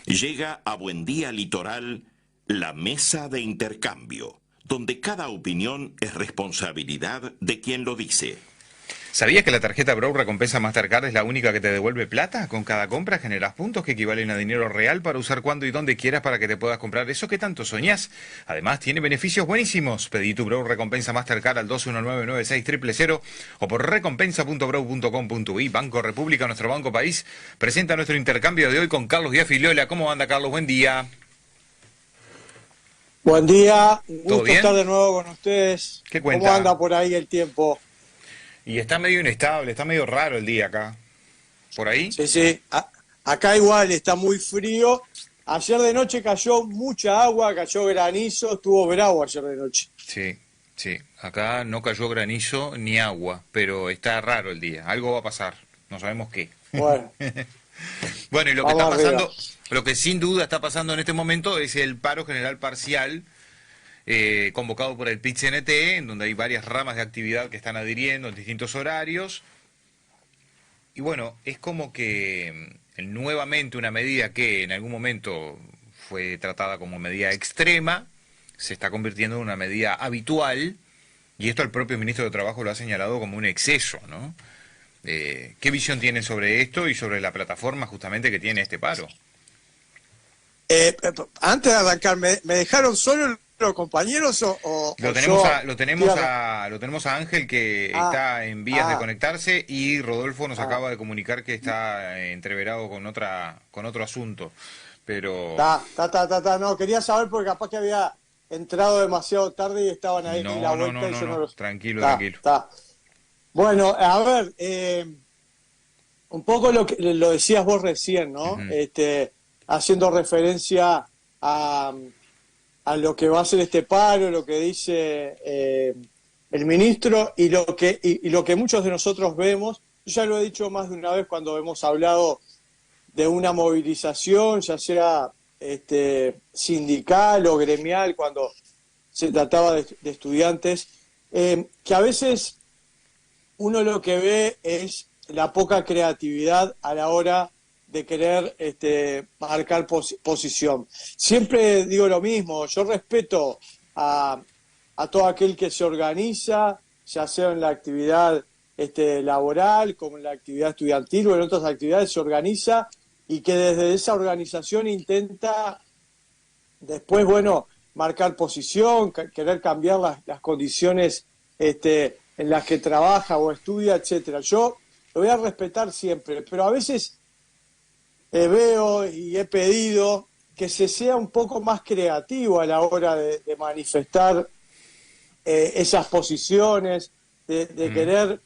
Llega a Buen Día Litoral la mesa de intercambio, donde cada opinión es responsabilidad de quien lo dice. ¿Sabías que la tarjeta Bro Recompensa Mastercard es la única que te devuelve plata? Con cada compra generas puntos que equivalen a dinero real para usar cuando y donde quieras para que te puedas comprar eso que tanto soñás. Además, tiene beneficios buenísimos. Pedí tu Bro Recompensa Mastercard al 2199600 o por recompensa.bro.com.uy. Banco República, nuestro banco país, presenta nuestro intercambio de hoy con Carlos Díaz Filiola. ¿Cómo anda, Carlos? Buen día. Buen día, un ¿Todo gusto estar bien? de nuevo con ustedes. ¿Qué ¿Cómo cuenta? anda por ahí el tiempo? Y está medio inestable, está medio raro el día acá. ¿Por ahí? Sí, sí, acá igual está muy frío. Ayer de noche cayó mucha agua, cayó granizo, estuvo bravo ayer de noche. Sí, sí. Acá no cayó granizo ni agua, pero está raro el día. Algo va a pasar. No sabemos qué. Bueno, Bueno, y lo que está vamos arriba. pasando, lo que sin duda está pasando en este momento es el paro general parcial convocado por el PIT-CNT, en donde hay varias ramas de actividad que están adhiriendo en distintos horarios. Y bueno, es como que nuevamente una medida que en algún momento fue tratada como medida extrema, se está convirtiendo en una medida habitual, y esto el propio ministro de Trabajo lo ha señalado como un exceso, ¿no? ¿Qué visión tienen sobre esto y sobre la plataforma justamente que tiene este paro? Antes de arrancar, ¿me dejaron solo los compañeros o yo? Lo tenemos a Ángel que Ah, está en vías de ah, conectarse y Rodolfo nos ah, acaba de comunicar que está entreverado con otro asunto. Pero no, quería saber porque capaz que había entrado demasiado tarde y estaban ahí la no, no, no, vuelta y no, yo no no. los... Tranquilo, Está, tranquilo. está. Bueno, a ver, un poco lo que lo decías vos recién, ¿no? Ujú, Haciendo referencia a, a lo que va a ser este paro, lo que dice el ministro y lo que muchos de nosotros vemos. Yo ya lo he dicho más de una vez cuando hemos hablado de una movilización, ya sea sindical o gremial, cuando se trataba de estudiantes, que a veces uno lo que ve es la poca creatividad a la hora de querer marcar posición. Siempre digo lo mismo, yo respeto a todo aquel que se organiza, ya sea en la actividad laboral, como en la actividad estudiantil o en otras actividades, se organiza y que desde esa organización intenta después, bueno, marcar posición, querer cambiar las condiciones en las que trabaja o estudia, etcétera. Yo lo voy a respetar siempre, pero a veces veo y he pedido que se sea un poco más creativo a la hora de manifestar esas posiciones, de ujú, querer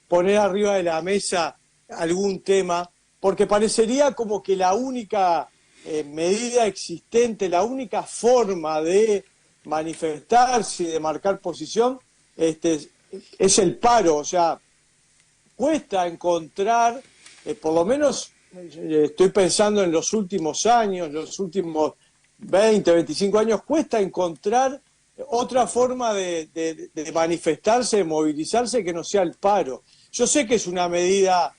poner arriba de la mesa algún tema, porque parecería como que la única medida existente, la única forma de manifestarse y de marcar posición, es el paro. O sea, cuesta encontrar, por lo menos estoy pensando en los últimos años, los últimos 20, 25 años, cuesta encontrar otra forma de manifestarse, de movilizarse que no sea el paro. Yo sé que es una medida,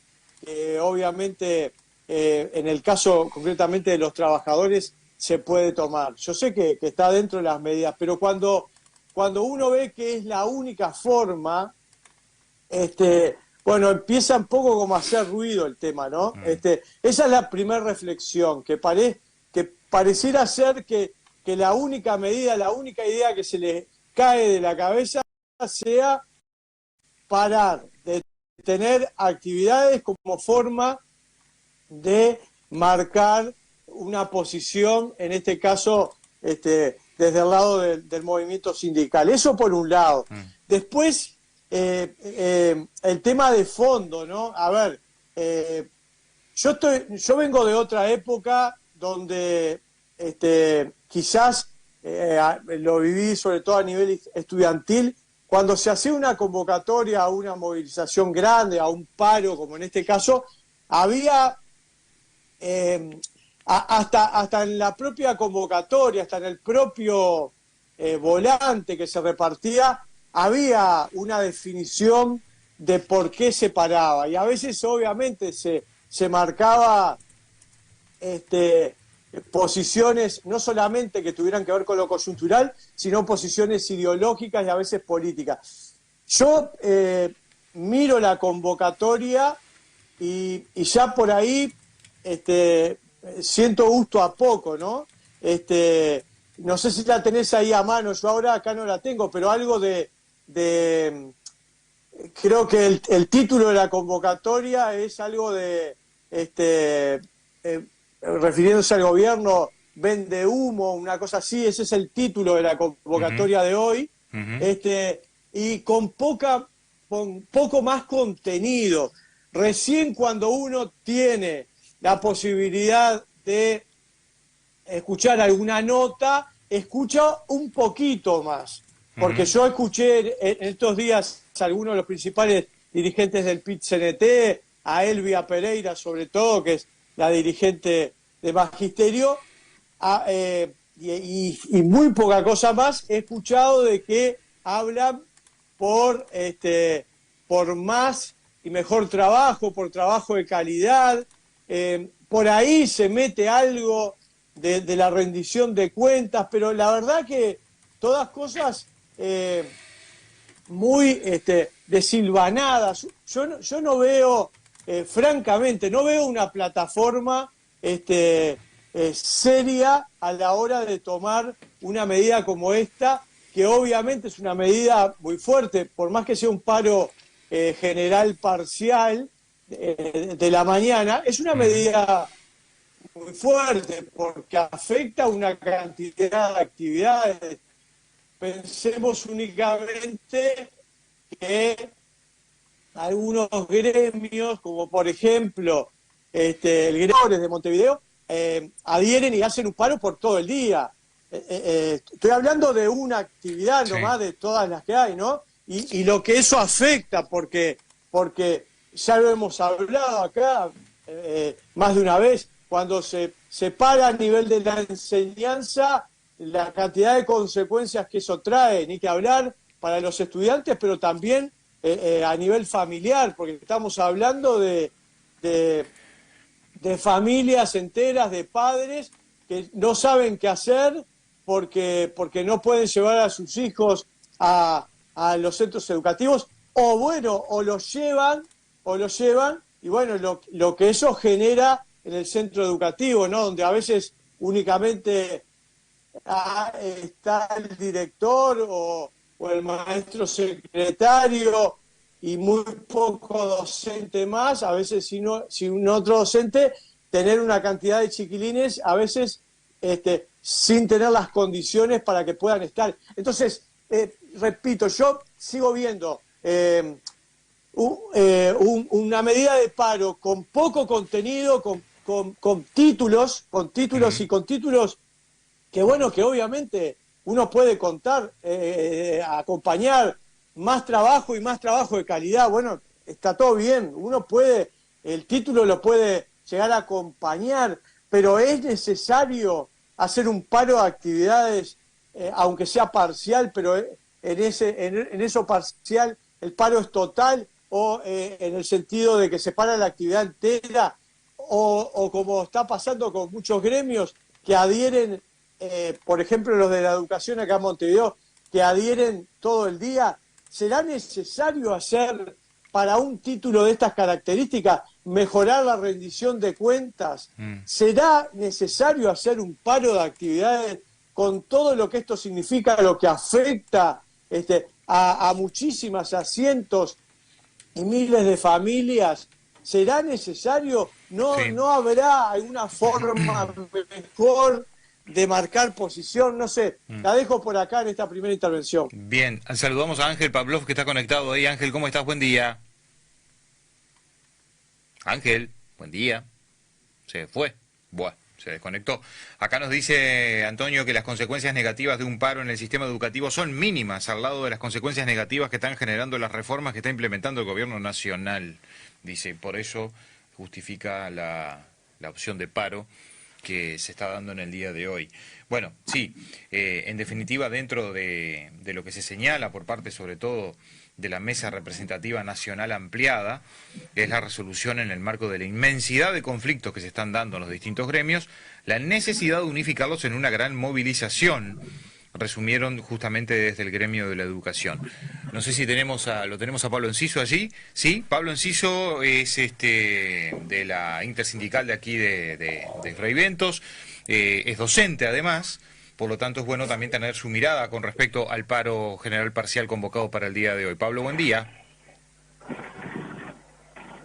obviamente, en el caso concretamente de los trabajadores, se puede tomar. Yo sé que está dentro de las medidas, pero cuando uno ve que es la única forma, bueno, empieza un poco como a hacer ruido el tema, ¿no? ujú. Esa es la primera reflexión, que pareciera ser que la única medida, la única idea que se le cae de la cabeza sea parar de tener actividades como forma de marcar una posición, en este caso, desde el lado del movimiento sindical. Eso por un lado. Después, el tema de fondo, ¿no? A ver, yo vengo de otra época donde quizás lo viví sobre todo a nivel estudiantil, cuando se hacía una convocatoria a una movilización grande, a un paro, como en este caso, había hasta en la propia convocatoria, hasta en el propio volante que se repartía, había una definición de por qué se paraba. Y a veces obviamente se marcaba posiciones no solamente que tuvieran que ver con lo coyuntural, sino posiciones ideológicas y a veces políticas. Yo miro la convocatoria y ya por ahí siento gusto a poco, ¿no? No sé si la tenés ahí a mano, yo ahora acá no la tengo, pero algo creo que el título de la convocatoria es algo refiriéndose al gobierno, vende humo, una cosa así, ese es el título de la convocatoria de hoy, y con poco más contenido. Recién cuando uno tiene la posibilidad de escuchar alguna nota, escucha un poquito más. Porque yo escuché en estos días a algunos de los principales dirigentes del PIT-CNT, a Elvia Pereira sobre todo, que es la dirigente de Magisterio, y muy poca cosa más he escuchado de que hablan por más y mejor trabajo, por trabajo de calidad. Por ahí se mete algo de la rendición de cuentas, pero la verdad que todas cosas muy desilvanadas. Yo no veo, francamente, no veo una plataforma seria a la hora de tomar una medida como esta, que obviamente es una medida muy fuerte, por más que sea un paro general parcial de la mañana, es una medida muy fuerte porque afecta a una cantidad de actividades. Pensemos únicamente que algunos gremios, como por ejemplo el gremio de Montevideo, adhieren y hacen un paro por todo el día. Estoy hablando de una actividad nomás de todas las que hay, ¿no? Y lo que eso afecta, porque ya lo hemos hablado acá más de una vez, cuando se para a nivel de la enseñanza, la cantidad de consecuencias que eso trae, ni que hablar para los estudiantes, pero también a nivel familiar, porque estamos hablando de familias enteras, de padres que no saben qué hacer porque no pueden llevar a sus hijos a los centros educativos, o los llevan, y bueno, lo que eso genera en el centro educativo, ¿no? Donde a veces únicamente está el director o el maestro secretario y muy poco docente más, a veces sin otro docente, tener una cantidad de chiquilines, a veces sin tener las condiciones para que puedan estar. Entonces, repito, yo sigo viendo una medida de paro con poco contenido, con títulos y con títulos que bueno, que obviamente uno puede contar, acompañar más trabajo y más trabajo de calidad. Bueno, está todo bien, uno puede, el título lo puede llegar a acompañar, pero es necesario hacer un paro de actividades, aunque sea parcial, pero en eso parcial el paro es total, o en el sentido de que se para la actividad entera, o como está pasando con muchos gremios que adhieren, por ejemplo los de la educación acá en Montevideo, que adhieren todo el día. ¿Será necesario hacer para un título de estas características mejorar la rendición de cuentas? ¿Será necesario hacer un paro de actividades con todo lo que esto significa, lo que afecta a muchísimas, a cientos y miles de familias? ¿Será necesario? ¿No habrá alguna forma mejor de marcar posición? No sé, la dejo por acá en esta primera intervención. Bien, saludamos a Ángel Pavlov que está conectado ahí. Ángel, ¿cómo estás? Buen día. Ángel, buen día. Se fue. Buah, se desconectó. Acá nos dice Antonio que las consecuencias negativas de un paro en el sistema educativo son mínimas al lado de las consecuencias negativas que están generando las reformas que está implementando el gobierno nacional. Dice, por eso justifica la opción de paro que se está dando en el día de hoy. Bueno, sí, en definitiva, dentro de lo que se señala por parte, sobre todo, de la Mesa Representativa Nacional Ampliada, que es la resolución en el marco de la inmensidad de conflictos que se están dando en los distintos gremios, la necesidad de unificarlos en una gran movilización, resumieron justamente desde el gremio de la educación. No sé si lo tenemos a Pablo Enciso allí. Sí, Pablo Enciso es de la intersindical de aquí de Fray Ventos, es docente además. Por lo tanto, es bueno también tener su mirada con respecto al paro general parcial convocado para el día de hoy. Pablo, buen día.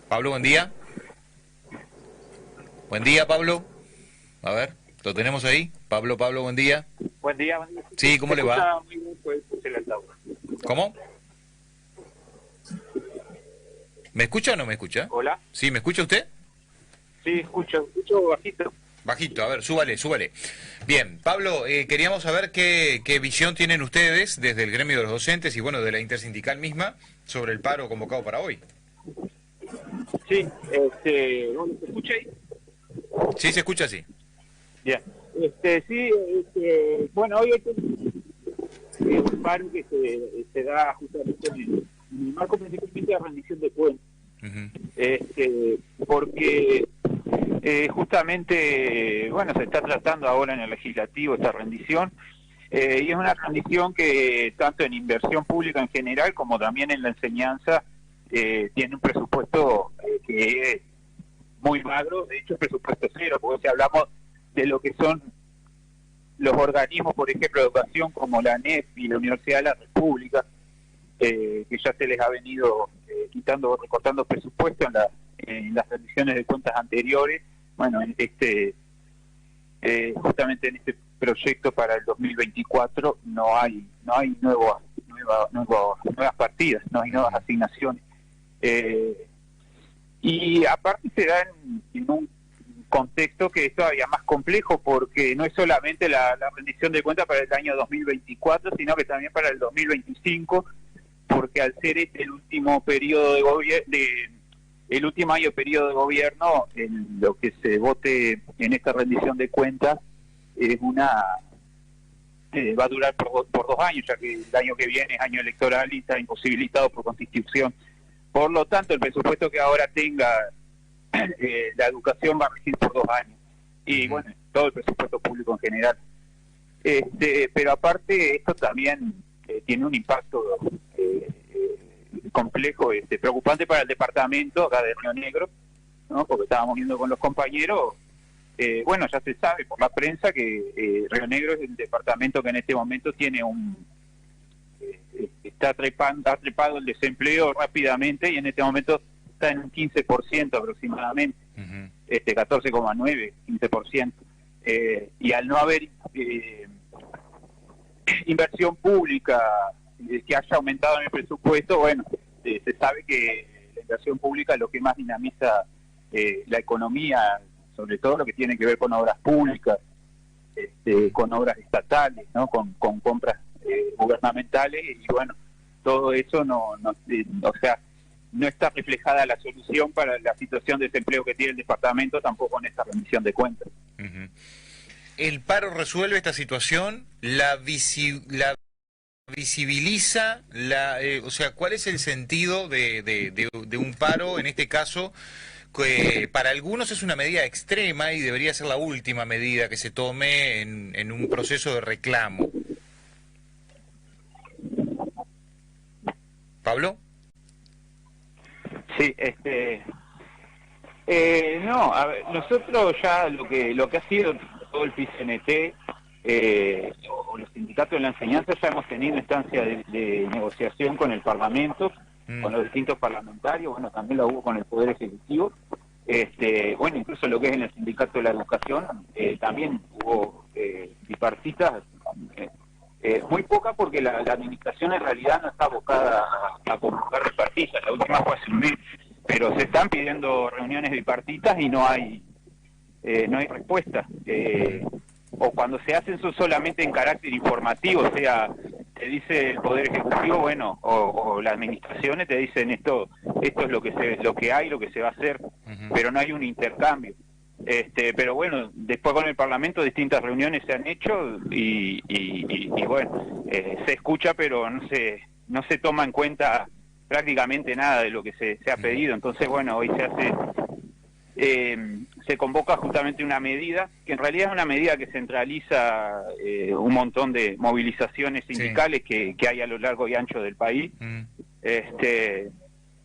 Pablo, buen día. Buen día, Pablo. A ver, ¿lo tenemos ahí? Pablo, buen día. Buen día, buen día. Sí, ¿cómo le va? Muy bien, pues, puse el altavoz. ¿Cómo? ¿Me escucha o no me escucha? Hola. ¿Sí, me escucha usted? Sí, escucho bajito. Bajito, a ver, súbale. Bien, Pablo, queríamos saber qué visión tienen ustedes desde el gremio de los docentes y bueno, de la intersindical misma sobre el paro convocado para hoy. Sí, ¿se escucha ahí? Sí, se escucha así. Bien. Bueno, hoy es un paro que se da justamente en el marco principalmente de rendición de cuentas. Porque justamente, bueno, se está tratando ahora en el legislativo esta rendición, y es una rendición que tanto en inversión pública en general como también en la enseñanza tiene un presupuesto que es muy magro, de hecho presupuesto cero, porque si hablamos de lo que son los organismos, por ejemplo, de educación como la ANEP y la Universidad de la República, que ya se les ha venido recortando presupuesto en las rendiciones de cuentas anteriores. Bueno, justamente en este proyecto para el 2024 no hay nuevas partidas, no hay nuevas asignaciones. Y aparte se da en un contexto que es todavía más complejo, porque no es solamente la rendición de cuentas para el año 2024, sino que también para el 2025, porque al ser el último periodo el último año periodo de gobierno, en lo que se vote en esta rendición de cuentas es va a durar por 2 años, ya que el año que viene es año electoral y está imposibilitado por Constitución. Por lo tanto, el presupuesto que ahora tenga la educación va a regir por 2 años. Y bueno, todo el presupuesto público en general. Pero aparte, esto también tiene un impacto complejo, preocupante para el departamento acá de Río Negro, ¿no? Porque estábamos viendo con los compañeros, bueno, ya se sabe por la prensa que Río Negro es el departamento que en este momento tiene ha trepado el desempleo rápidamente y en este momento está en un 15% aproximadamente, 14,9, 15%. Y al no haber inversión pública que haya aumentado en el presupuesto, bueno, se sabe que la inversión pública es lo que más dinamiza la economía, sobre todo lo que tiene que ver con obras públicas, con obras estatales, ¿no? Con compras gubernamentales, y bueno, todo eso no está reflejada la solución para la situación de desempleo que tiene el departamento, tampoco en esta rendición de cuentas. ¿El paro resuelve esta situación? ¿La visibiliza? O sea, ¿cuál es el sentido de un paro en este caso? Que para algunos es una medida extrema y debería ser la última medida que se tome en un proceso de reclamo. ¿Pablo? Sí, no, a ver, nosotros ya lo que ha sido todo el PICNT o los sindicatos de la enseñanza, ya hemos tenido instancia de negociación con el Parlamento, con los distintos parlamentarios, bueno, también lo hubo con el Poder Ejecutivo, bueno, incluso lo que es en el sindicato de la educación, también hubo bipartitas, muy poca, porque la administración en realidad no está abocada a convocar bipartitas, la última fue hace un mes, pero se están pidiendo reuniones bipartitas y no hay respuesta, o cuando se hacen son solamente en carácter informativo, o sea, te dice el Poder Ejecutivo, bueno, o las administraciones te dicen esto es lo que hay, lo que se va a hacer, pero no hay un intercambio. Pero bueno, después con el Parlamento distintas reuniones se han hecho y bueno, se escucha, pero no se toma en cuenta prácticamente nada de lo que se ha pedido. Entonces, bueno, hoy se convoca justamente una medida, que en realidad es una medida que centraliza un montón de movilizaciones sindicales que hay a lo largo y ancho del país, que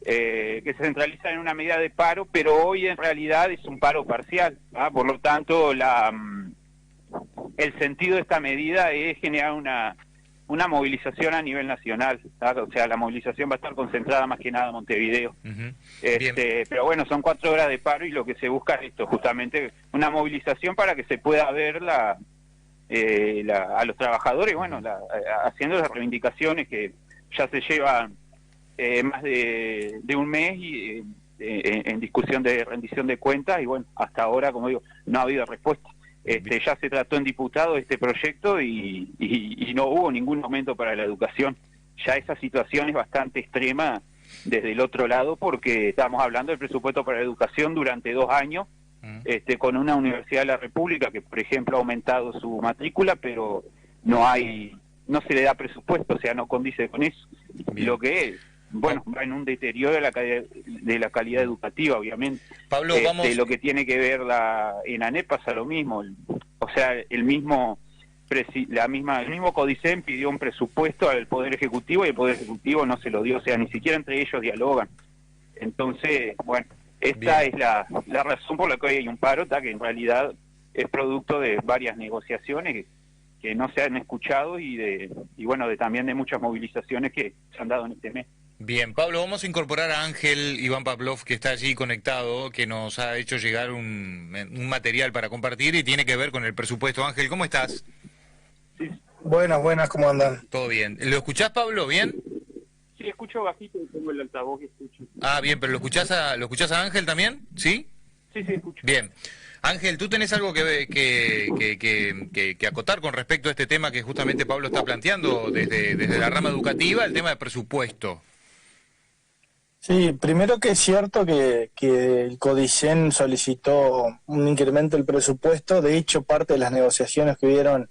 se centraliza en una medida de paro, pero hoy en realidad es un paro parcial, ¿ah? Por lo tanto, el sentido de esta medida es generar una movilización a nivel nacional, ¿sabes? O sea, la movilización va a estar concentrada más que nada en Montevideo. Pero bueno, son 4 horas de paro y lo que se busca es esto, justamente una movilización para que se pueda ver a los trabajadores, bueno, haciendo las reivindicaciones que ya se llevan más de un mes y en discusión de rendición de cuentas, y bueno, hasta ahora, como digo, no ha habido respuesta. Ya se trató en diputado este proyecto y no hubo ningún aumento para la educación. Ya esa situación es bastante extrema desde el otro lado, porque estamos hablando del presupuesto para la educación durante 2 años, con una universidad de la República que, por ejemplo, ha aumentado su matrícula, pero no se le da presupuesto, o sea, no condice con eso. Bien. Lo que es, bueno, va en un deterioro de la calidad educativa, obviamente. Pablo, vamos... Lo que tiene que ver en ANEP pasa lo mismo, o sea, el mismo CODICEN pidió un presupuesto al Poder Ejecutivo y el Poder Ejecutivo no se lo dio, o sea, ni siquiera entre ellos dialogan. Entonces, bueno, esta es la razón por la que hoy hay un paro, que en realidad es producto de varias negociaciones que no se han escuchado y bueno, también de muchas movilizaciones que se han dado en este mes. Bien, Pablo, vamos a incorporar a Ángel Iván Pavlov, que está allí conectado, que nos ha hecho llegar un material para compartir y tiene que ver con el presupuesto. Ángel, ¿cómo estás? Sí. Buenas, ¿cómo andan? Todo bien. ¿Lo escuchás, Pablo, bien? Sí, escucho bajito y pongo el altavoz y escucho. Ah, bien, pero ¿lo escuchás a Ángel también? ¿Sí? Sí, escucho. Bien. Ángel, ¿tú tenés algo que acotar con respecto a este tema que justamente Pablo está planteando desde la rama educativa, el tema de presupuesto? Sí, primero que es cierto que el CODICEN solicitó un incremento del presupuesto. De hecho, parte de las negociaciones que hubieron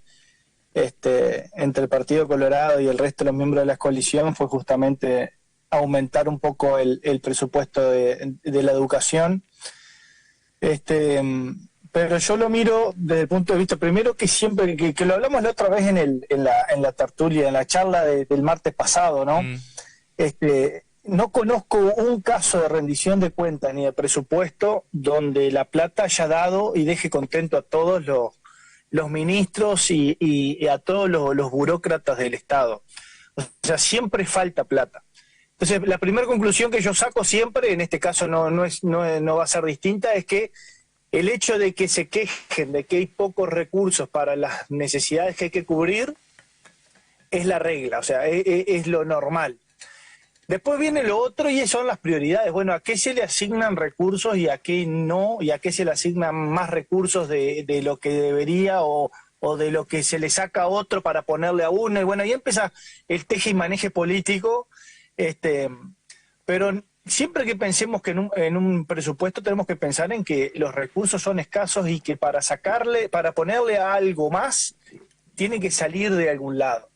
entre el Partido Colorado y el resto de los miembros de la coalición fue justamente aumentar un poco el presupuesto de la educación. Pero yo lo miro desde el punto de vista, primero que siempre, que lo hablamos la otra vez en la tertulia, en la charla del martes pasado, ¿no? No conozco un caso de rendición de cuentas ni de presupuesto donde la plata haya dado y deje contento a todos los ministros y a todos los burócratas del Estado. O sea, siempre falta plata. Entonces, la primera conclusión que yo saco siempre, en este caso no va a ser distinta, es que el hecho de que se quejen de que hay pocos recursos para las necesidades que hay que cubrir es la regla, o sea, es lo normal. Después viene lo otro y son las prioridades. Bueno, ¿a qué se le asignan recursos y a qué no? ¿Y a qué se le asignan más recursos de lo que debería o de lo que se le saca a otro para ponerle a uno? Y bueno, ahí empieza el teje y maneje político. Pero siempre que pensemos que en un presupuesto tenemos que pensar en que los recursos son escasos y que para ponerle a algo más, tiene que salir de algún lado.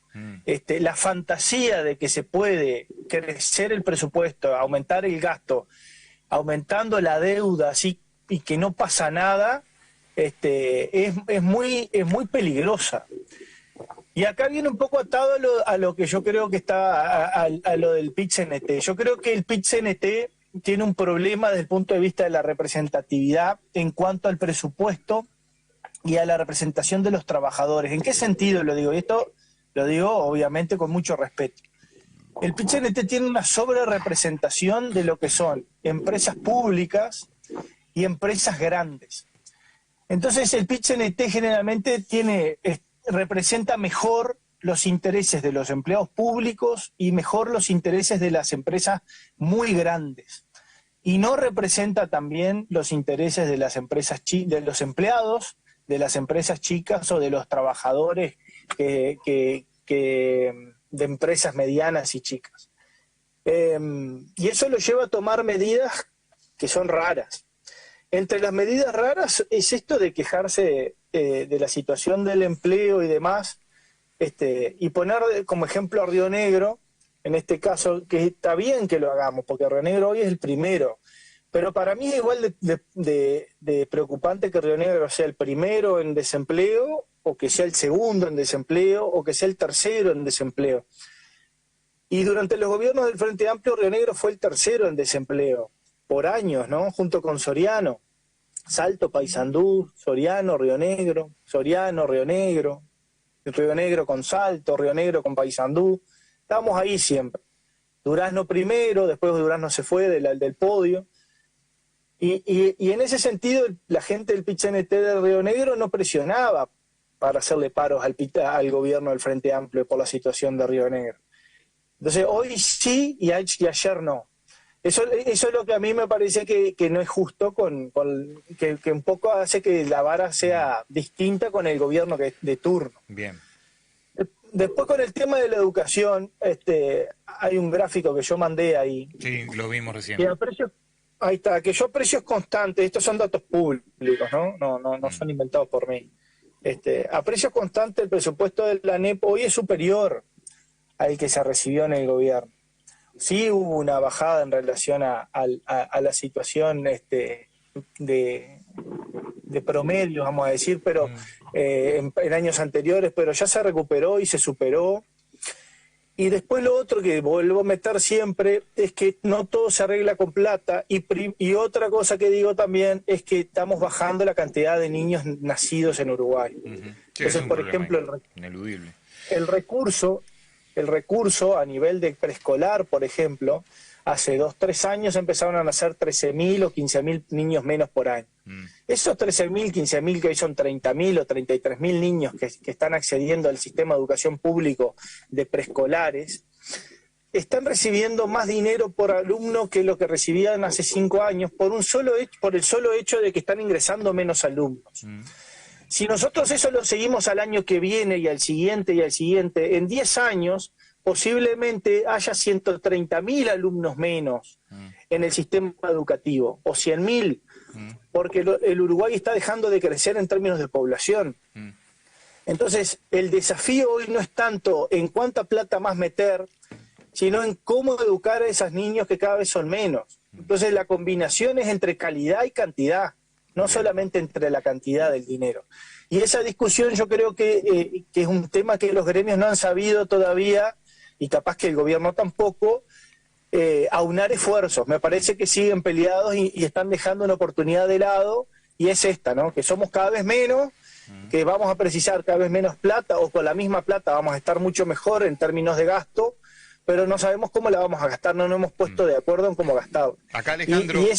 La fantasía de que se puede crecer el presupuesto, aumentar el gasto, aumentando la deuda así y que no pasa nada, es muy peligrosa. Y acá viene un poco atado a lo que yo creo que está a lo del PIT-CNT. Yo creo que el PIT-CNT tiene un problema desde el punto de vista de la representatividad en cuanto al presupuesto y a la representación de los trabajadores. ¿En qué sentido lo digo? Y esto lo digo obviamente con mucho respeto. El PIT-CNT tiene una sobrerepresentación de lo que son empresas públicas y empresas grandes. Entonces el PIT-CNT generalmente representa mejor los intereses de los empleados públicos y mejor los intereses de las empresas muy grandes. Y no representa también los intereses de las empresas de los empleados, de las empresas chicas o de los trabajadores de empresas medianas y chicas. Y eso lo lleva a tomar medidas que son raras. Entre las medidas raras es esto de quejarse de la situación del empleo y demás, y poner como ejemplo a Río Negro, en este caso, que está bien que lo hagamos, porque Río Negro hoy es el primero. Pero para mí es igual de preocupante que Río Negro sea el primero en desempleo, o que sea el segundo en desempleo, o que sea el tercero en desempleo. Y durante los gobiernos del Frente Amplio, Río Negro fue el tercero en desempleo, por años, ¿no? Junto con Soriano. Salto, Paysandú, Soriano, Río Negro, Soriano, Río Negro con Salto, Río Negro con Paysandú. Estábamos ahí siempre. Durazno primero, después Durazno se fue del podio. Y en ese sentido, la gente del PIT-CNT de Río Negro no presionaba para hacerle paros al gobierno del Frente Amplio por la situación de Río Negro. Entonces, hoy sí y ayer no. Eso es lo que a mí me parece que no es justo, que un poco hace que la vara sea distinta con el gobierno de turno. Bien. Después, con el tema de la educación, hay un gráfico que yo mandé ahí. Sí, lo vimos recién. Ahí está, que yo precios constantes, estos son datos públicos, no son inventados por mí. A precios constantes el presupuesto de la ANEP hoy es superior al que se recibió en el gobierno. Sí hubo una bajada en relación a la situación de promedio, vamos a decir, pero en años anteriores, pero ya se recuperó y se superó. Y después lo otro que vuelvo a meter siempre es que no todo se arregla con plata, y otra cosa que digo también es que estamos bajando la cantidad de niños nacidos en Uruguay. Sí, entonces, por ejemplo, ineludible. El recurso a nivel de preescolar, por ejemplo, hace 2-3 años empezaron a nacer 13.000 o 15.000 niños menos por año. Esos 13.000, 15.000, que hoy son 30.000 o 33.000 niños que están accediendo al sistema de educación público de preescolares, están recibiendo más dinero por alumno que lo que recibían hace 5 años por el solo hecho de que están ingresando menos alumnos. Si nosotros eso lo seguimos al año que viene y al siguiente, en 10 años posiblemente haya 130.000 alumnos menos en el sistema educativo, o 100.000, porque el Uruguay está dejando de crecer en términos de población. Entonces, el desafío hoy no es tanto en cuánta plata más meter, sino en cómo educar a esos niños que cada vez son menos. Entonces, la combinación es entre calidad y cantidad, no solamente entre la cantidad del dinero. Y esa discusión yo creo que es un tema que los gremios no han sabido todavía, y capaz que el gobierno tampoco, aunar esfuerzos. Me parece que siguen peleados y están dejando una oportunidad de lado, y es esta, ¿no? Que somos cada vez menos, que vamos a precisar cada vez menos plata, o con la misma plata vamos a estar mucho mejor en términos de gasto, pero no sabemos cómo la vamos a gastar, no nos hemos puesto de acuerdo en cómo gastar. Acá Alejandro... Y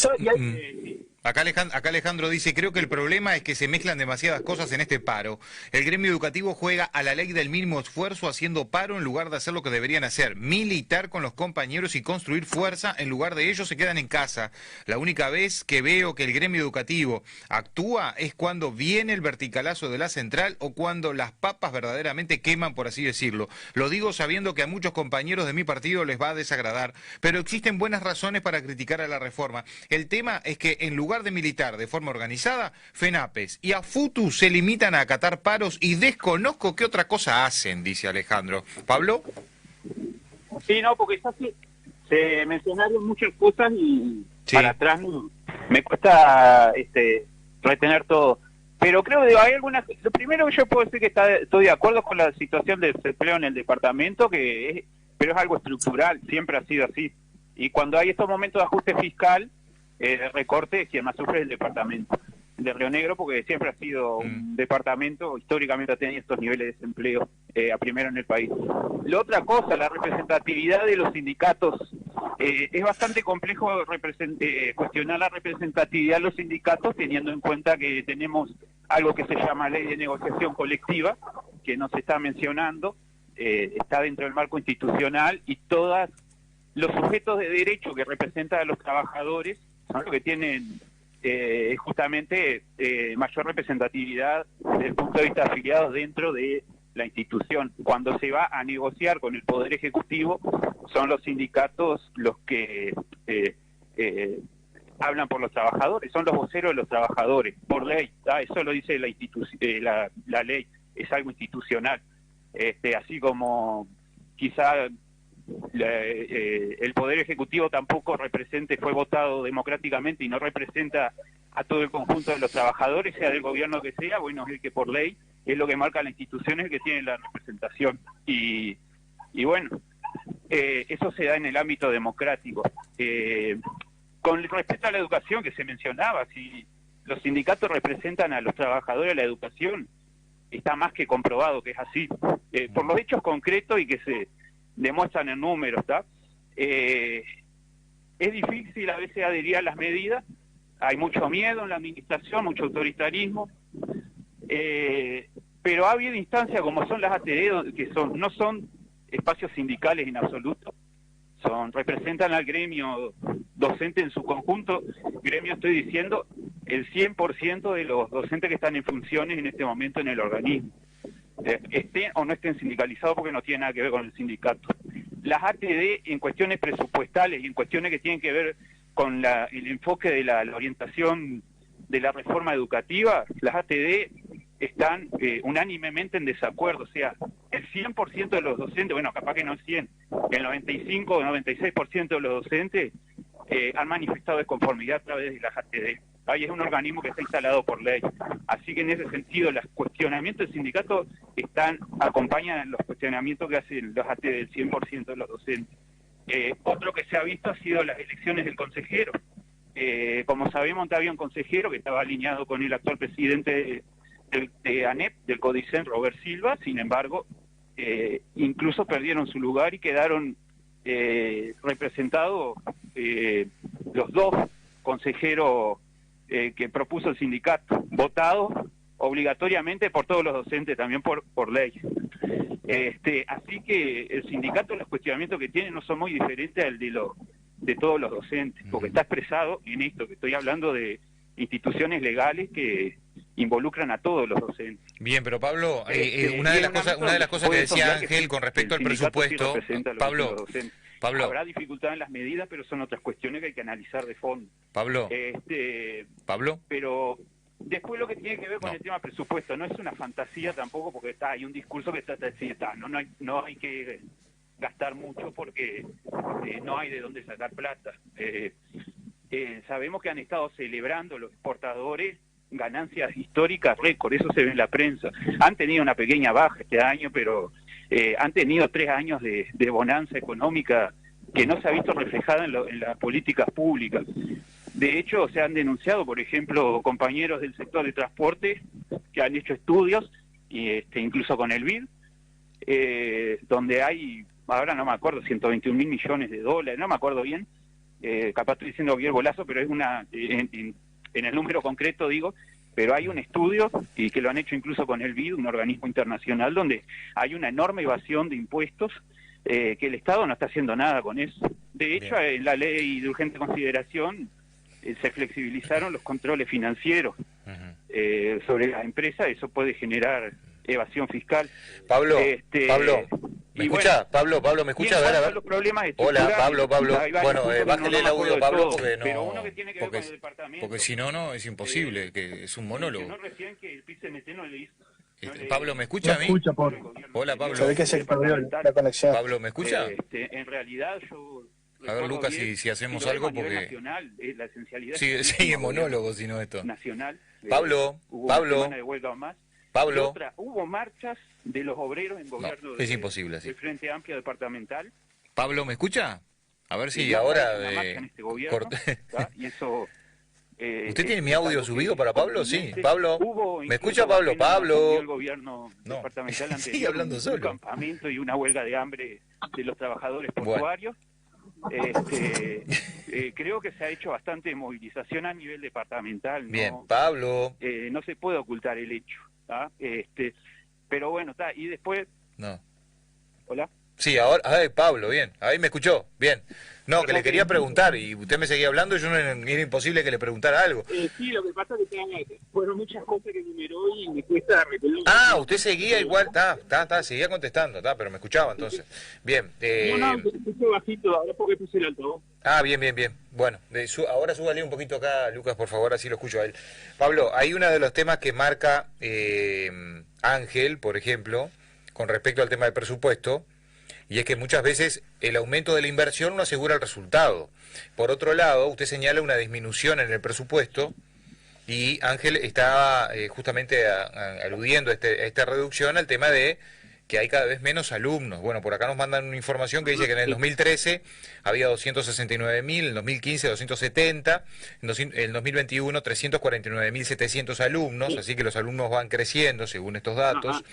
Acá Alejandro dice, creo que el problema es que se mezclan demasiadas cosas en este paro. El gremio educativo juega a la ley del mínimo esfuerzo haciendo paro en lugar de hacer lo que deberían hacer, militar con los compañeros y construir fuerza. En lugar de ello se quedan en casa. La única vez que veo que el gremio educativo actúa es cuando viene el verticalazo de la central o cuando las papas verdaderamente queman, por así decirlo. Lo digo sabiendo que a muchos compañeros de mi partido les va a desagradar, pero existen buenas razones para criticar a la reforma. El tema es que en lugar de militar de forma organizada, FENAPES y AFUTU se limitan a acatar paros y desconozco qué otra cosa hacen, dice Alejandro. ¿Pablo? Sí, no, porque ya se mencionaron muchas cosas y sí, para atrás me cuesta retener todo. Pero creo que hay algunas... Lo primero que yo puedo decir que estoy de acuerdo con la situación del desempleo en el departamento, pero es algo estructural, siempre ha sido así. Y cuando hay estos momentos de ajuste fiscal, de recorte, quien más sufre es el departamento de Río Negro, porque siempre ha sido un departamento, históricamente ha tenido estos niveles de desempleo a primero en el país. La otra cosa, la representatividad de los sindicatos. Es bastante complejo cuestionar la representatividad de los sindicatos teniendo en cuenta que tenemos algo que se llama Ley de Negociación Colectiva, que no se está mencionando, está dentro del marco institucional, y todos los sujetos de derecho que representan a los trabajadores son los que tienen justamente mayor representatividad desde el punto de vista de afiliados dentro de la institución. Cuando se va a negociar con el Poder Ejecutivo, son los sindicatos los que hablan por los trabajadores, son los voceros de los trabajadores, por ley, eso lo dice la ley, es algo institucional. Así como quizá el Poder Ejecutivo tampoco fue votado democráticamente y no representa a todo el conjunto de los trabajadores, sea del gobierno que sea, bueno, es el que por ley es lo que marca la institución, es el que tiene la representación. Y bueno, eso se da en el ámbito democrático. Con respecto a la educación que se mencionaba, si los sindicatos representan a los trabajadores de la educación, está más que comprobado que es así. Por los hechos concretos y que se demuestran en números, ¿está? Es difícil a veces adherir a las medidas, hay mucho miedo en la administración, mucho autoritarismo, pero ha habido instancias como son las ATD, que no son espacios sindicales en absoluto, representan al gremio docente en su conjunto. Gremio, estoy diciendo, el 100% de los docentes que están en funciones en este momento en el organismo, estén o no estén sindicalizados, porque no tiene nada que ver con el sindicato. Las ATD, en cuestiones presupuestales y en cuestiones que tienen que ver con el enfoque de la orientación de la reforma educativa, las ATD están unánimemente en desacuerdo. O sea, el 100% de los docentes, bueno, capaz que no el 100, el 95 o 96% de los docentes han manifestado desconformidad a través de las ATD. Ahí es un organismo que está instalado por ley. Así que en ese sentido, los cuestionamientos del sindicato acompañan los cuestionamientos que hacen los ATD del 100% de los docentes. Otro que se ha visto ha sido las elecciones del consejero. Como sabemos, había un consejero que estaba alineado con el actual presidente de ANEP, del CODICEN, Robert Silva. Sin embargo, incluso perdieron su lugar y quedaron representados los dos consejeros que propuso el sindicato, votados obligatoriamente por todos los docentes, también por ley. Así que el sindicato, los cuestionamientos que tiene no son muy diferentes al de todos los docentes, porque está expresado en esto, que estoy hablando de instituciones legales que involucran a todos los docentes. Bien, pero Pablo, una de las cosas que decía Ángel con respecto al presupuesto, Pablo, habrá dificultad en las medidas, pero son otras cuestiones que hay que analizar de fondo. Pablo, pero después lo que tiene que ver con el tema presupuesto, no es una fantasía tampoco, porque hay un discurso que está así, no hay que gastar mucho porque no hay de dónde sacar plata. Sabemos que han estado celebrando los exportadores ganancias históricas récord, eso se ve en la prensa. Han tenido una pequeña baja este año, pero han tenido 3 años de bonanza económica que no se ha visto reflejada en las políticas públicas. De hecho, se han denunciado, por ejemplo, compañeros del sector de transporte que han hecho estudios, incluso con el BID, donde hay, ahora no me acuerdo, 121 mil millones de dólares, no me acuerdo bien, capaz estoy diciendo bien golazo, pero es en el número concreto digo, pero hay un estudio, y que lo han hecho incluso con el BID, un organismo internacional, donde hay una enorme evasión de impuestos, que el Estado no está haciendo nada con eso. De hecho, en la ley de urgente consideración se flexibilizaron los controles financieros sobre las empresas, eso puede generar evasión fiscal. Pablo, ¿me escucha? Pablo, ¿me escucha? A ver. Los problemas hola, Pablo. Bueno, bájale el audio, Pablo, porque no... Pero uno que tiene que ver con el departamento... Porque si no, es imposible, que es un monólogo. No recién que el PCNT no le hizo... Pablo, ¿me escucha a mí? Hola, Pablo. Se ve que se perdió la conexión. Pablo, ¿me escucha? En realidad yo... A ver, Lucas, si hacemos algo, porque... Nacional, la esencialidad... Sigue monólogo, si no esto. Nacional. Pablo. De huelga más. Pablo. Hubo marchas de los obreros en gobierno es imposible así. del Frente Amplio Departamental. Pablo, ¿me escucha? A ver si y ahora... Una marcha en este gobierno, y eso... ¿Usted tiene mi audio subido para Pablo? Sí, Pablo. ¿Me escucha, Pablo? El gobierno departamental sigue hablando solo. Un campamento y una huelga de hambre de los trabajadores portuarios. Creo que se ha hecho bastante movilización a nivel departamental. Bien, Pablo. No se puede ocultar el hecho. Pero bueno, y después... No. ¿Hola? Sí, ahora, Pablo, bien, ahí me escuchó, bien. No, que le quería preguntar y usted me seguía hablando y yo era imposible que le preguntara algo. Sí, lo que pasa es que fueron muchas cosas que enumeró y me cuesta repetir. Usted seguía igual, seguía contestando, pero me escuchaba entonces. Bien. No, escucho bajito, ahora porque puse el altavoz. Bien. Bueno, ahora súbale un poquito acá, Lucas, por favor, así lo escucho a él. Pablo, hay uno de los temas que marca Ángel, por ejemplo, con respecto al tema del presupuesto, y es que muchas veces el aumento de la inversión no asegura el resultado. Por otro lado, usted señala una disminución en el presupuesto, y Ángel estaba justamente aludiendo a esta reducción al tema de que hay cada vez menos alumnos. Bueno, por acá nos mandan una información que dice que en el 2013 había 269.000, en el 2015 270, en el 2021 349.700 alumnos, así que los alumnos van creciendo según estos datos.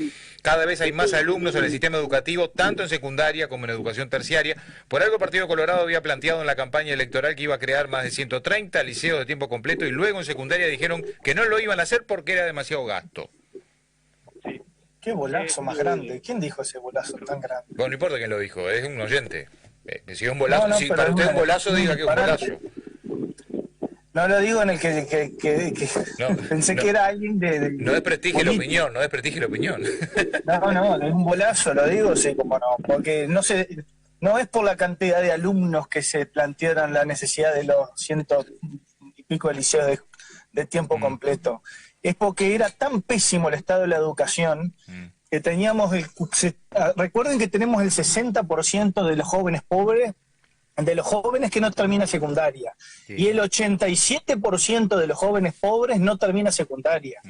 Cada vez hay más alumnos en el sistema educativo, tanto en secundaria como en educación terciaria. Por algo el Partido Colorado había planteado en la campaña electoral que iba a crear más de 130 liceos de tiempo completo, y luego en secundaria dijeron que no lo iban a hacer porque era demasiado gasto. Qué bolazo más grande. ¿Quién dijo ese bolazo tan grande? Bueno, no importa quién lo dijo, es un oyente. Si es un bolazo, No, si para usted es un bolazo, diga que es un bolazo. No lo digo en el que No, pensé no, que era alguien de no desprestigie la opinión, no desprestigie la opinión. No, es un bolazo, lo digo, sí, como no, porque no es por la cantidad de alumnos que se plantearon la necesidad de los 100 y pico de liceos de tiempo completo. Es porque era tan pésimo el estado de la educación que teníamos recuerden que tenemos el 60% de los jóvenes pobres, de los jóvenes que no termina secundaria, y el 87% de los jóvenes pobres no termina secundaria.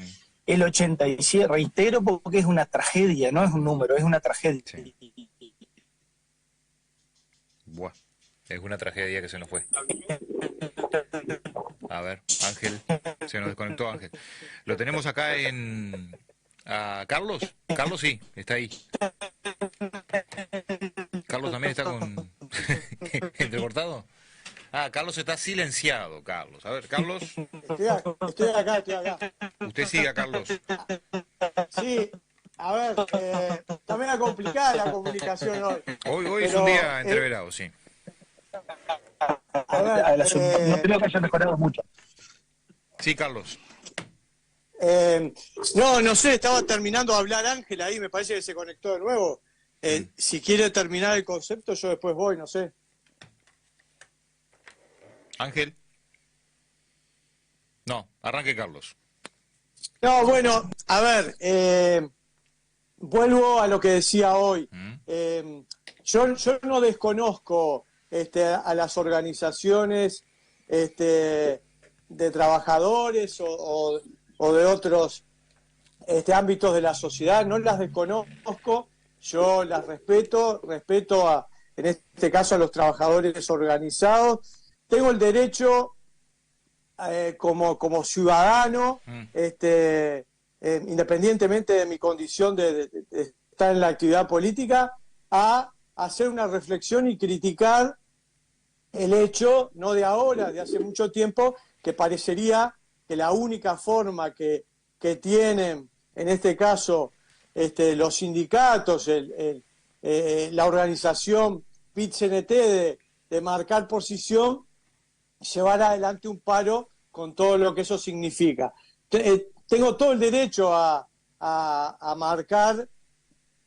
El 87%, reitero, porque es una tragedia, no es un número, es una tragedia. Sí. Buah, es una tragedia que se nos fue. A ver, Ángel, se nos desconectó Ángel. Lo tenemos acá a Carlos. Carlos sí, está ahí. Carlos también está con entrecortado. Carlos está silenciado, Carlos. A ver, Carlos. Estoy acá. Usted siga, Carlos. Sí, a ver, está medio complicada la comunicación hoy. Hoy es un día entreverado, sí. A ver, no creo que haya mejorado mucho. Sí, Carlos. No sé, estaba terminando de hablar Ángel ahí, me parece que se conectó de nuevo. Si quiere terminar el concepto, yo después voy, no sé. Ángel. No, arranque Carlos. No, bueno, a ver, vuelvo a lo que decía hoy. Yo no desconozco a las organizaciones de trabajadores o de otros ámbitos de la sociedad, no las desconozco, yo las respeto en este caso a los trabajadores organizados. Tengo el derecho como ciudadano, independientemente de mi condición de estar en la actividad política, a hacer una reflexión y criticar el hecho, no de ahora, de hace mucho tiempo, que parecería que la única forma que tienen, en este caso, los sindicatos, la organización PIT-CNT de marcar posición, llevar adelante un paro con todo lo que eso significa. Tengo todo el derecho a marcar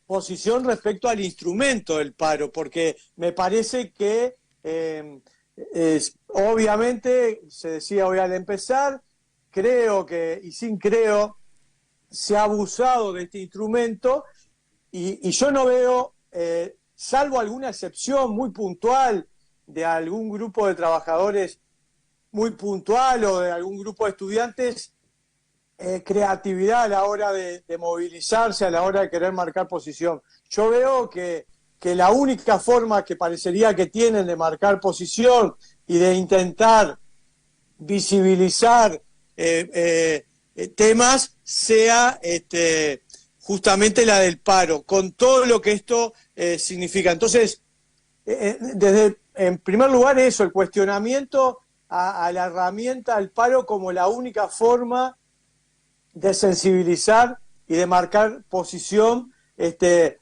posición respecto al instrumento del paro, porque me parece que obviamente, se decía hoy al empezar, creo se ha abusado de este instrumento y yo no veo, salvo alguna excepción muy puntual de algún grupo de trabajadores muy puntual o de algún grupo de estudiantes, creatividad a la hora de movilizarse, a la hora de querer marcar posición. Yo veo que la única forma que parecería que tienen de marcar posición y de intentar visibilizar temas sea justamente la del paro, con todo lo que esto significa. Entonces, en primer lugar eso, el cuestionamiento a la herramienta del paro como la única forma de sensibilizar y de marcar posición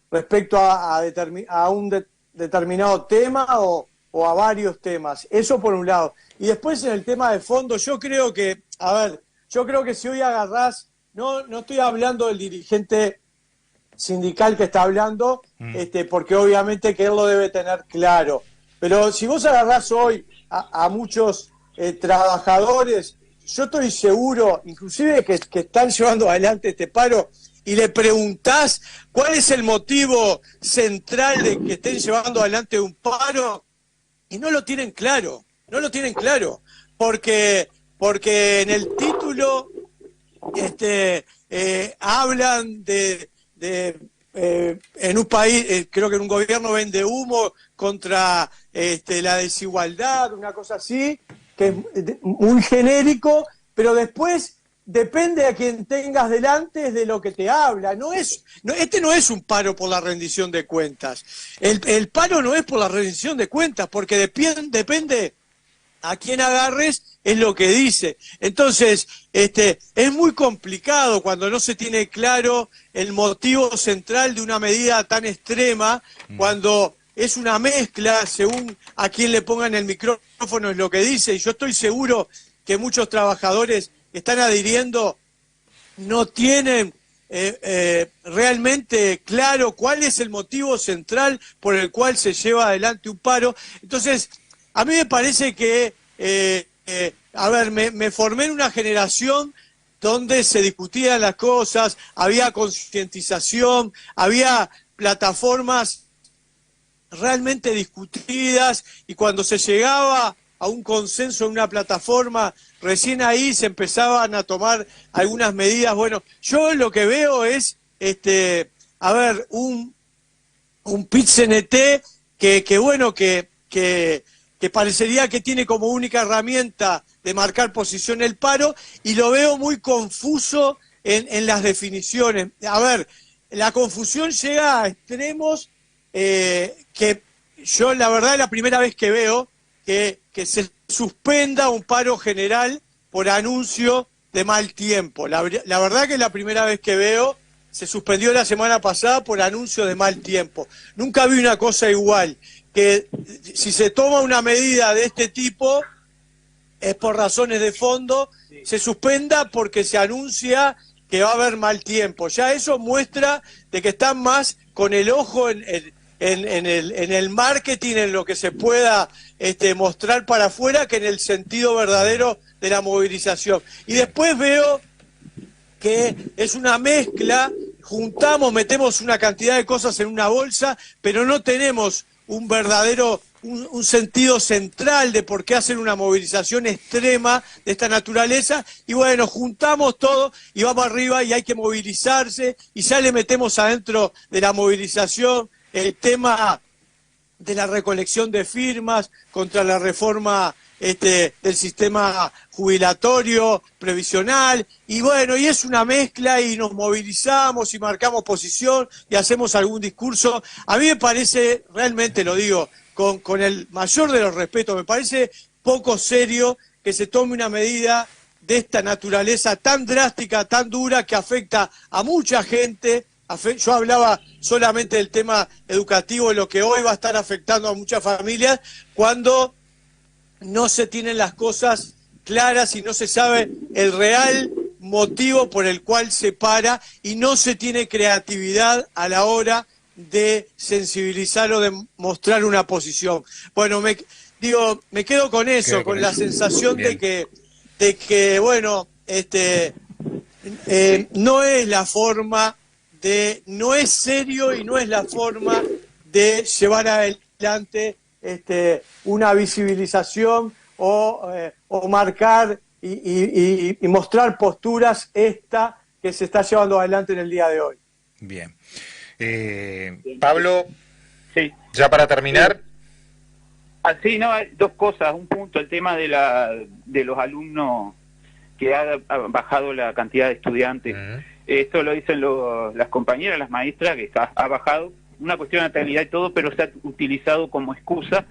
respecto a un determinado tema o a varios temas. Eso por un lado. Y después en el tema de fondo, yo creo que si hoy agarrás, no estoy hablando del dirigente sindical que está hablando, porque obviamente que él lo debe tener claro. Pero si vos agarrás hoy a muchos trabajadores, yo estoy seguro, inclusive que están llevando adelante este paro, y le preguntás cuál es el motivo central de que estén llevando adelante un paro, y no lo tienen claro, porque en el título hablan en un país, creo que en un gobierno vende humo contra la desigualdad, una cosa así, que es muy genérico, pero después depende a quien tengas delante es de lo que te habla. Este no es un paro por la rendición de cuentas. El paro no es por la rendición de cuentas, porque depende a quién agarres, es lo que dice. Entonces, es muy complicado cuando no se tiene claro el motivo central de una medida tan extrema, cuando es una mezcla, según a quién le pongan el micrófono es lo que dice, y yo estoy seguro que muchos trabajadores que están adhiriendo no tienen realmente claro cuál es el motivo central por el cual se lleva adelante un paro. Entonces, a mí me parece que, me formé en una generación donde se discutían las cosas, había concientización, había plataformas realmente discutidas, y cuando se llegaba a un consenso en una plataforma, recién ahí se empezaban a tomar algunas medidas. Bueno, yo lo que veo es, un PIT-CNT que parecería que tiene como única herramienta de marcar posición el paro, y lo veo muy confuso en las definiciones. La confusión llega a extremos que yo, la verdad, es la primera vez que veo que se suspenda un paro general por anuncio de mal tiempo. La verdad que es la primera vez que veo. Se suspendió la semana pasada por anuncio de mal tiempo. Nunca vi una cosa igual, que si se toma una medida de este tipo es por razones de fondo, se suspenda porque se anuncia que va a haber mal tiempo. Ya eso muestra de que están más con el ojo en el marketing, en lo que se pueda mostrar para afuera, que en el sentido verdadero de la movilización. Y después veo que es una mezcla, metemos una cantidad de cosas en una bolsa, pero no tenemos un verdadero, un sentido central de por qué hacer una movilización extrema de esta naturaleza. Y bueno, juntamos todo y vamos arriba, y hay que movilizarse, y ya le metemos adentro de la movilización el tema de la recolección de firmas contra la reforma del sistema jubilatorio, previsional, y bueno, y es una mezcla, y nos movilizamos y marcamos posición y hacemos algún discurso. A mí me parece, realmente lo digo con el mayor de los respetos, me parece poco serio que se tome una medida de esta naturaleza tan drástica, tan dura, que afecta a mucha gente. Yo hablaba solamente del tema educativo, lo que hoy va a estar afectando a muchas familias, cuando no se tienen las cosas claras y no se sabe el real motivo por el cual se para, y no se tiene creatividad a la hora de sensibilizar o de mostrar una posición. Bueno, me quedo con eso, con la sensación de que bueno, no es la forma no es serio, y no es la forma de llevar adelante una visibilización o marcar y mostrar posturas que se está llevando adelante en el día de hoy. Bien. Pablo, sí. Ya para terminar. Sí, no, dos cosas. Un punto, el tema de los alumnos, que ha bajado la cantidad de estudiantes. Esto lo dicen las compañeras, las maestras, que ha bajado. Una cuestión de natalidad y todo, pero se ha utilizado como excusa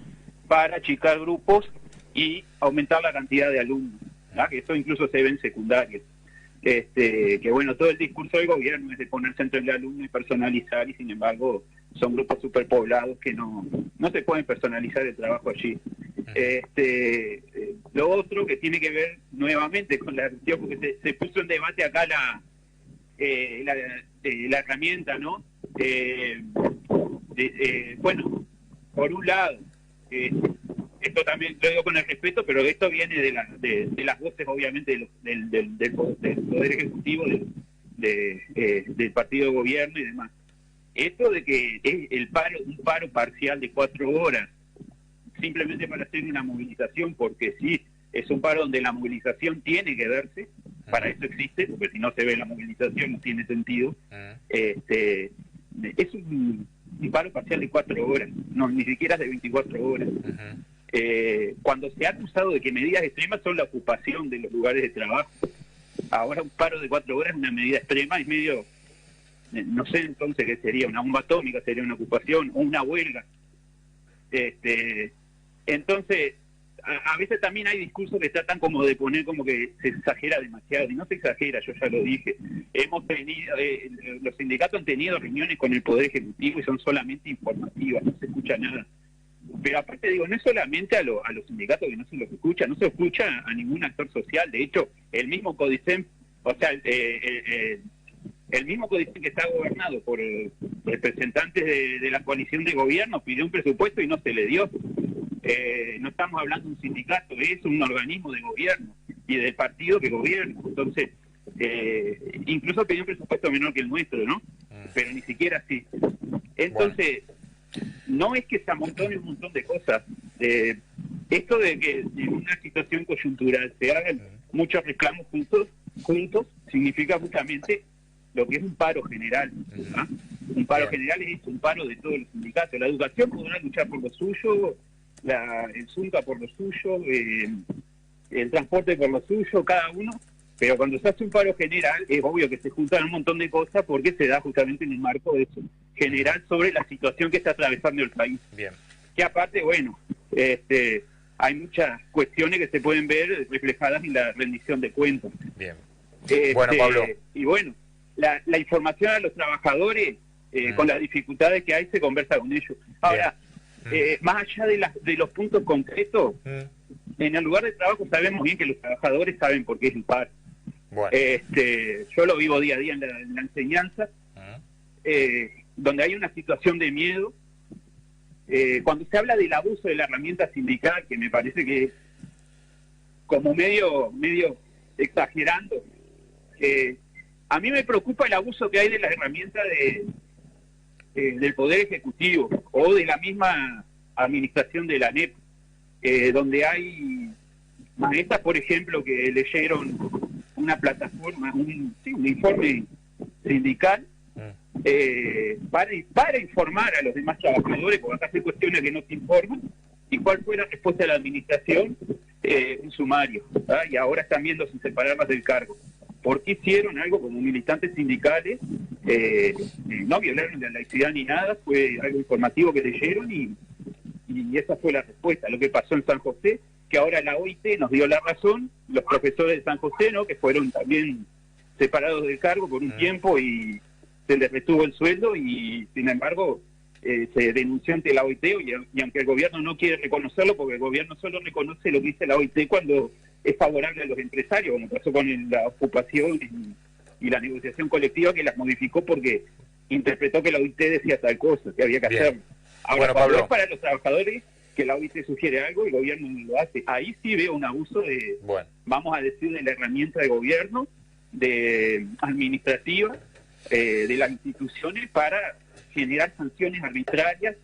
para achicar grupos y aumentar la cantidad de alumnos, ¿verdad? Que eso incluso se ve en secundaria. Que bueno, todo el discurso del gobierno es de ponerse entre el alumno y personalizar, y sin embargo son grupos superpoblados que no se pueden personalizar el trabajo allí. Lo otro que tiene que ver nuevamente con la cuestión, porque se puso en debate acá la herramienta, ¿no? Bueno, por un lado, esto también lo digo con el respeto, pero esto viene de las voces, obviamente, del Poder Ejecutivo, del partido de gobierno y demás. Esto de que es un paro parcial de 4 horas, simplemente para hacer una movilización, porque sí, es un paro donde la movilización tiene que verse, para eso existe, porque si no se ve la movilización no tiene sentido. Es un paro parcial de 4 horas, no, ni siquiera de 24 horas. Cuando se ha acusado de que medidas extremas son la ocupación de los lugares de trabajo, ahora un paro de 4 horas es una medida extrema, es medio, no sé entonces qué sería, una bomba atómica, sería una ocupación, o una huelga. Entonces, a veces también hay discursos que tratan como de poner como que se exagera demasiado, y no se exagera, yo ya lo dije. Hemos tenido, los sindicatos han tenido reuniones con el Poder Ejecutivo y son solamente informativas, no se escucha nada. Pero aparte digo, no es solamente a los sindicatos que no se los escucha, no se escucha a ningún actor social. De hecho, el mismo CODICEM, o sea, el mismo CODICEM que está gobernado por representantes de la coalición de gobierno pidió un presupuesto y no se le dio. No estamos hablando de un sindicato, es un organismo de gobierno y del partido que gobierna. Entonces, incluso pidió un presupuesto menor que el nuestro, ¿no? Pero ni siquiera así. Entonces, no es que se amontone un montón de cosas. Esto de que en una situación coyuntural se hagan muchos reclamos juntos significa justamente lo que es un paro general. ¿Ah? Un paro general es un paro de todos los sindicatos. La educación podrá luchar por lo suyo, el SUNCA por lo suyo, el transporte por lo suyo, cada uno, pero cuando se hace un paro general es obvio que se juntan un montón de cosas porque se da justamente en el marco de eso, general sobre la situación que está atravesando el país. Bien. Que aparte, bueno, hay muchas cuestiones que se pueden ver reflejadas en la rendición de cuentas. Bien. Bueno, Pablo. Y bueno, la información a los trabajadores, con las dificultades que hay, se conversa con ellos. Ahora, más allá de los puntos concretos, en el lugar de trabajo sabemos bien que los trabajadores saben por qué es el paro. Bueno. Yo lo vivo día a día en la enseñanza, donde hay una situación de miedo. Cuando se habla del abuso de la herramienta sindical, que me parece que es como medio exagerando, a mí me preocupa el abuso que hay de las herramientas del Poder Ejecutivo o de la misma administración de la ANEP, donde hay maestras, por ejemplo, que leyeron una plataforma, un informe sindical para informar a los demás trabajadores, porque acá se cuestiona que no se informan, y cuál fue la respuesta de la administración, un sumario, ¿tá? Y ahora están viendo sin separarlas del cargo. ¿Por qué hicieron algo como militantes sindicales? No violaron la laicidad ni nada, fue algo informativo que leyeron y esa fue la respuesta. Lo que pasó en San José, que ahora la OIT nos dio la razón, los profesores de San José, ¿no?, que fueron también separados del cargo por un tiempo y se les retuvo el sueldo y sin embargo se denunció ante la OIT y aunque el gobierno no quiere reconocerlo, porque el gobierno solo reconoce lo que dice la OIT cuando es favorable a los empresarios, como pasó con la ocupación y la negociación colectiva, que las modificó porque interpretó que la OIT decía tal cosa, que había que hacerlo. Ahora, bueno, cuando Pablo, es para los trabajadores, que la OIT sugiere algo y el gobierno no lo hace. Ahí sí veo un abuso de, vamos a decir, de la herramienta de gobierno, de administrativa, de las instituciones para generar sanciones arbitrarias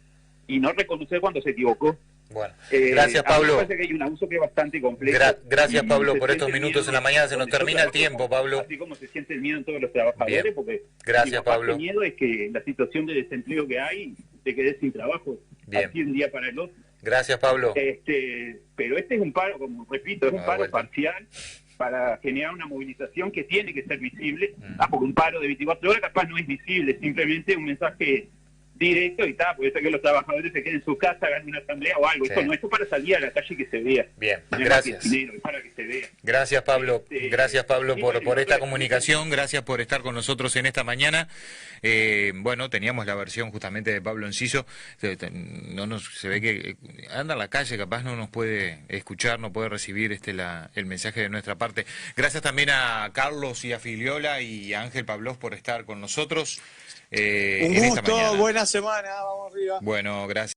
y no reconocer cuando se equivocó. Bueno, gracias, Pablo. Me parece que hay un abuso que es bastante complejo. Gracias, Pablo, por estos minutos en la mañana. Se nos termina el tiempo, Pablo. Así como se siente el miedo en todos los trabajadores, Bien. porque Gracias, Pablo. El miedo es que la situación de desempleo que hay, te quedes sin trabajo, Bien. así un día para el otro. Gracias, Pablo. Pero este es un paro, como repito, es un paro parcial para generar una movilización que tiene que ser visible. Porque un paro de 24 horas capaz no es visible, simplemente un mensaje directo y tal, puede ser que los trabajadores se queden en su casa, hagan una asamblea o algo. Sí. Esto no, esto para salir a la calle y que se vea. Bien, No es gracias. dinero, es para que se vea. Gracias, Pablo. Gracias, Pablo, por esta sí. comunicación. Gracias por estar con nosotros en esta mañana. Bueno, teníamos la versión justamente de Pablo Enciso. Se ve que anda a la calle, capaz no nos puede escuchar, no puede recibir el mensaje de nuestra parte. Gracias también a Carlos y a Filiola y a Ángel Pavlov por estar con nosotros. Un gusto, buena semana, vamos arriba. Bueno, gracias.